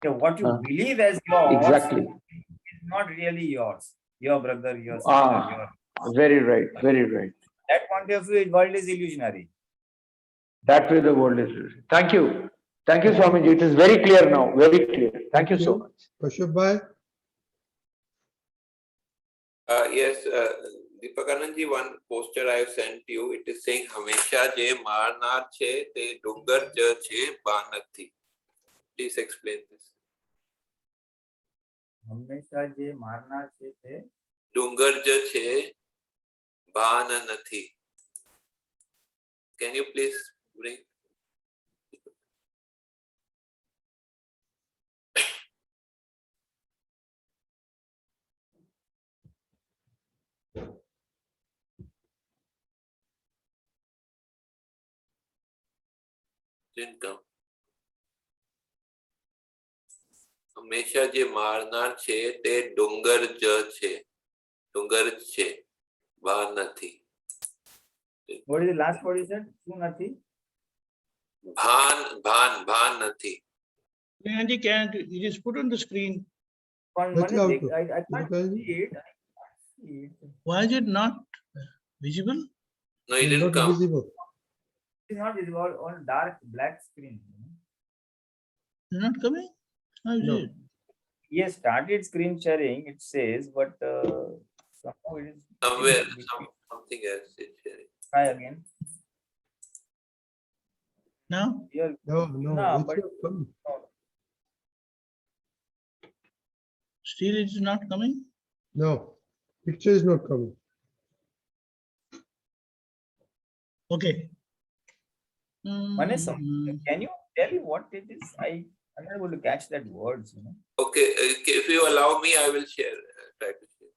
So what you believe as yours Exactly. is not really yours. Your brother, your sister, your... Very right, very right. That point of view, the world is illusionary. That way the world is illusionary. Thank you. Thank you, Swamiji. It is very clear now. Very clear. Thank you so much. Kashyap bhai? Yes, Deepakanandji, one poster I have sent you. It is saying, "Hamesha je marnar che te dungar je che banathi." Please explain this. Hamesha je marnar che te Dungar je che banathi. Can you please bring? Didn't come. હંમેશા જે મારનાર છે તે ડુંગર જ છે. ડુંગર છે, બહાર નથી. What is the last word you said? શું નથી? ભાન નથી. Andy, can you just put on the screen? પણ What's મને out? I can't see it. I can't see it. Why is it not visible? No, it It's didn't not come. visible. It is not visible on dark black screen. It's not coming? How is No. it? He has started screen sharing, it says, but somehow it is... Somewhere, something else is sharing. Try again. Now? Here, No, No, it's but- not coming. Still it's not coming? No, picture is not coming. Okay. Vanessa, can you tell me what it is? I'm not able to catch that words, you know. Okay, if you allow me, I will share. Try to share.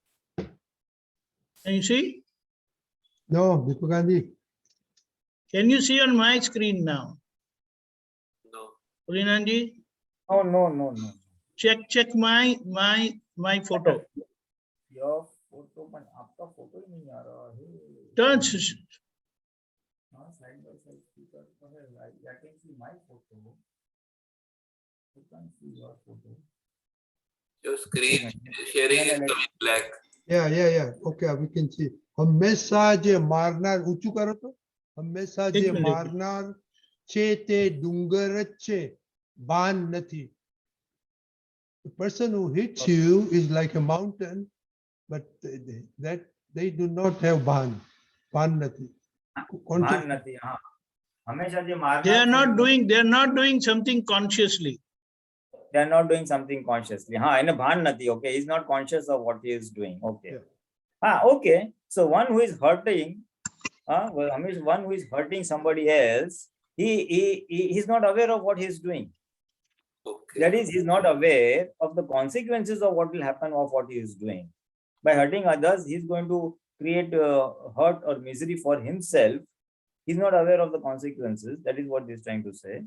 Can you see? No, Deepakanji. Can you see on my screen now? No. Pulinanji, No. check my photo. Your photo, but आपका photo ही नहीं आ रहा है. Turn, हाँ, side by side speaker पर है. I can see my photo. You can't see your photo. Your screen sharing is coming black. Yeah. Okay, we can see. હંમેશા જે મારનાર ઊંચું કરો તો હંમેશા એક જે મિનિટ. મારનાર છે તે ડુંગર જ છે, બાન નથી. The person who hits you is like a mountain, but that they do not have ban. Ban નથી. भान नहीं, हाँ. हमेशा जे मारना They are चाहिए, not doing something consciously. they are not doing something consciously. हाँ, એને ભાન નથી. Okay, he is not conscious of what he is doing. Okay. Yeah. Okay. So one who is hurting, one who is hurting somebody else, he is not aware of what he is doing. Okay. That is, he is not aware of the consequences of what will happen of what he is doing. By hurting others, he is going to create hurt or misery for himself. He is not aware of the consequences. That is what he is trying to say.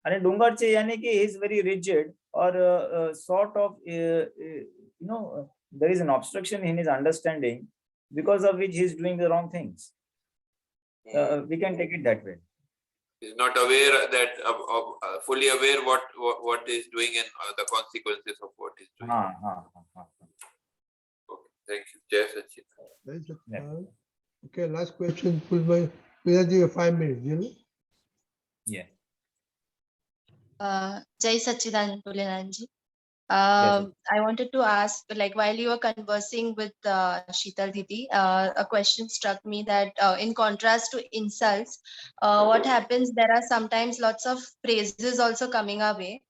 And डुंगर चे यानी कि he is very rigid or sort of there is an obstruction in his understanding because of which he is doing the wrong things. We can take it that way. He's not aware that fully aware what he's doing and the consequences of what he's doing. Okay, thank you. Jai Sachchidanand. Okay, last question. We have 5 minutes, you know? Yeah. Jai Sachchidanand Pulinanji. Yes. I wanted to ask, like while you were conversing with Sheetal Didi, a question struck me that in contrast to insults, what happens, there are sometimes lots of praises also coming our way.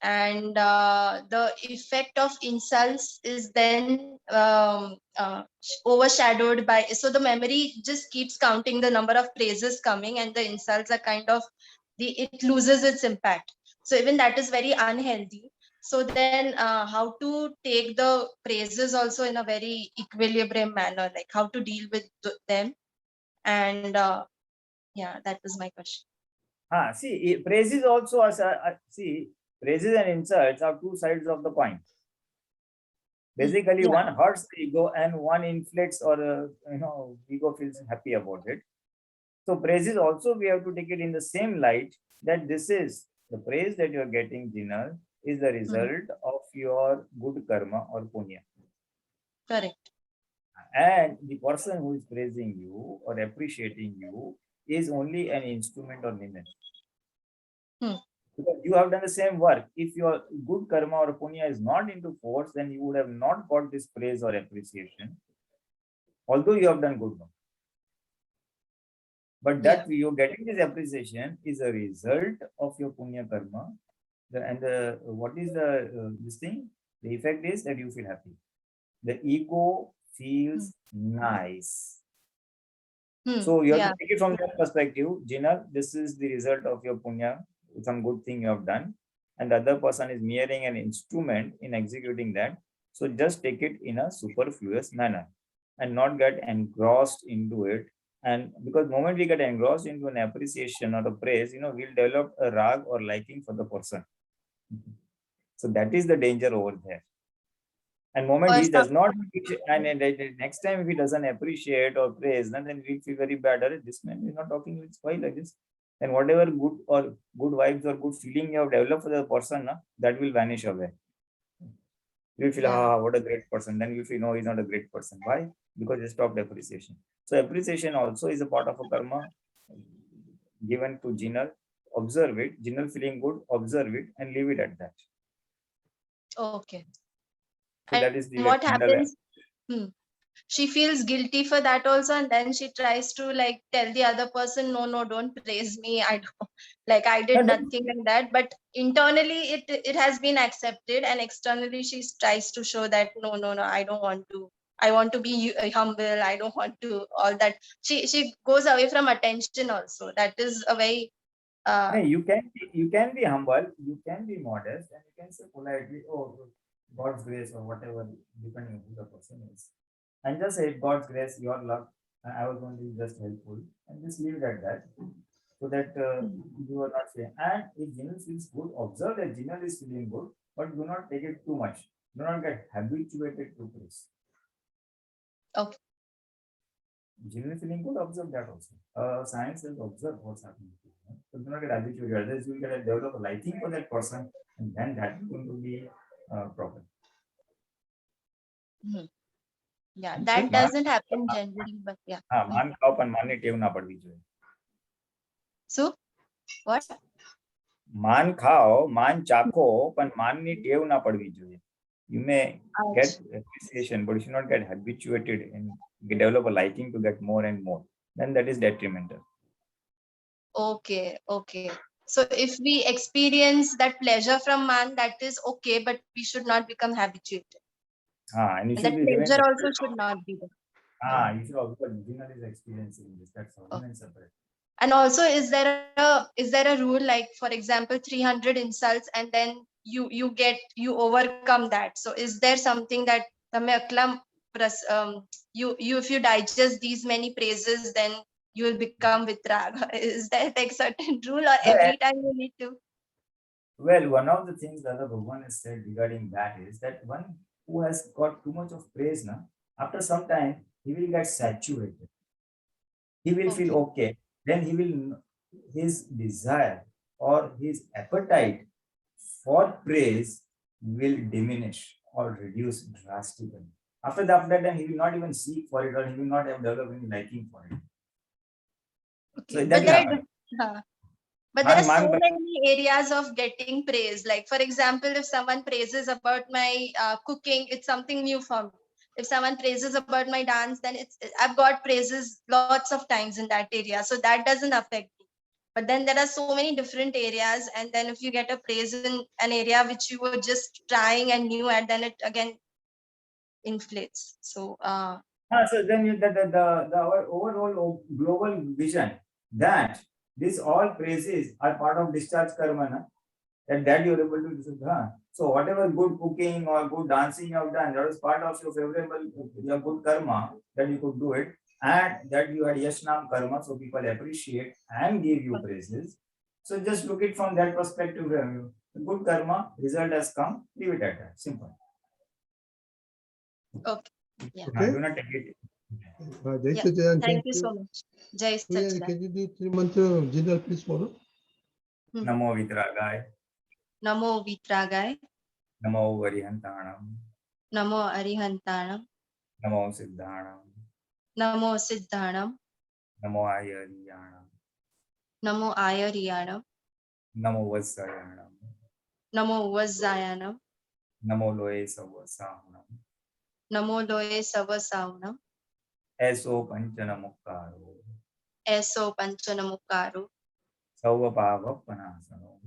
And the effect of insults is then overshadowed by, so the memory just keeps counting the number of praises coming, and the insults are kind of, it loses its impact. So even that is very unhealthy. So then how to take the praises also in a very equilibrium manner, like how to deal with them. And yeah, that was my question. See, praises also see, praises and insults are two sides of the coin. Basically, one hurts the ego and one inflates or ego feels happy about it. So praises also we have to take it in the same light, that this is the praise that you are getting, Jinal, is the result of your good karma or punya. Correct. And the person who is praising you or appreciating you is only an instrument or limit. Because you have done the same work. If your good karma or punya is not into force, then you would have not got this praise or appreciation, although you have done good work. But that you're getting this appreciation is a result of your punya karma. What is this thing? The effect is that you feel happy. The ego feels nice. So you have to take it from that perspective. Jinal, this is the result of your punya, some good thing you have done. And the other person is merely an instrument in executing that. So just take it in a superfluous manner and not get engrossed into it. And because the moment we get engrossed into an appreciation or a praise, we'll develop a rag or liking for the person. So that is the danger over there. And moment he does not, and next time if he doesn't appreciate or praise, then we feel very bad. This man is not talking with why like this. And whatever good vibes or good feeling you have developed for the person, that will vanish away. You will feel, what a great person. Then you feel, no, he's not a great person. Why? Because you stopped appreciation. So appreciation also is a part of a karma given to Jinal. Observe it. Jinal feeling good, observe it and leave it at that. Okay. So that is the what happens? She feels guilty for that also, and then she tries to like tell the other person, no, don't praise me. I did nothing like that. But internally, it has been accepted, and externally, she tries to show that no, I don't want to. I want to be humble. I don't want to all that. She goes away from attention also. That is a very. You can be humble. You can be modest, and you can say politely, "Oh, God's grace," or whatever, depending on who the person is. And just say, God's grace, your luck, I was going to be just helpful, and just leave it at that, so that you are not saying. And if Jinal feels good, observe that Jinal is feeling good, but do not take it too much. Do not get habituated to praise. Okay. Jinal feeling good, observe that also. Science says observe what's happening. So do not get habituated. Otherwise, you will develop a liking for that person, and then that is going to be a problem. Yeah, that doesn't happen generally, but yeah. मान खाओ पण माननी टेव ना પડવી જોઈએ. So, what? मान खाओ, मान चाखो, पण माननी टेव ना પડવી જોઈએ. You may get appreciation, but you should not get habituated and develop a liking to get more and more. Then that is detrimental. Okay, okay. So if we experience that pleasure from man, that is okay, but we should not become habituated. And you And should that be remain pleasure separate. also should not be there. You should also, because beginner is experiencing this. That's how. Remain separate. And also, is there a rule, like for example 300 insults and then you overcome that? So is there something that you if you digest these many praises, then you will become vitraga? Is there like certain rule, or every time you need to? Well, one of the things that the Bhagavan has said regarding that is that one who has got too much of praise, after some time, he will get saturated. He will feel okay. Then his desire or his appetite for praise will diminish or reduce drastically. After that, then he will not even seek for it, or he will not have developed any liking for it. Okay. So But that will happen. there are so Man, many areas of getting praise. Like for example, if someone praises about my cooking, it's something new for me. If someone praises about my dance, then I've got praises lots of times in that area, so that doesn't affect me. But then there are so many different areas, and then if you get a praise in an area which you were just trying and new, and then it again inflates. So so then our overall global vision that these all praises are part of discharge karma, that you're able to do. So whatever good cooking or good dancing you have done, that was part of your favorable, your good karma, that you could do it, and that you had yashnam karma, so people appreciate and give you praises. So just look it from that perspective. Good karma, result has come, leave it at that. Simple. okay. Yeah. Okay. Do not take it. Jai Yeah. Sachidanand, Thank you so much. Jai Priya, Sachidanand. can you do three mantra? Jindal, please follow. Namo Vitragaya, Namo Vitragaya, Namo Varihantanam, Namo Arihantanam, Namo Siddhanam, Namo Siddhanam, Namo Ayariyanam, Namo Ayariyanam, Namo Vasayanam, Namo Vajjayanam, Namo Loe Savasahanam, Namo Loe Savasaunam, Eso Panchanamukkaro, Eso Panchanamukkaro, Sauvapava Panasano,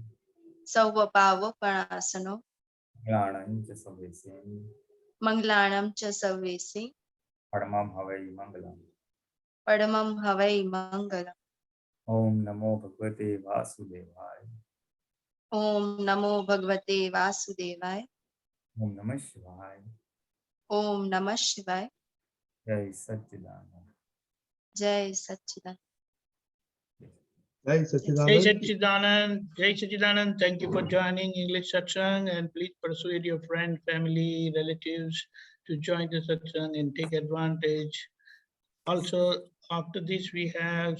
Sauvapavo Panasano, Glanam cha Savesem, Manglanam cha Savesi, Padmam Havai Mangalam. Padamam Havai Mangalam. Om Namo Bhagavate Vasudevaya. Om Namo Bhagavate Vasudevaya. Om Namah Shivaya. Om Namah Shivaya. Jai Satchidanand. Jai Sachidanand. Jai Jai Sachidanand. Sachidanand. Jai Sachidanand. Thank you for joining English satsang, and please persuade your friend, family, relatives to join the satsang and take advantage. Also, after this, we have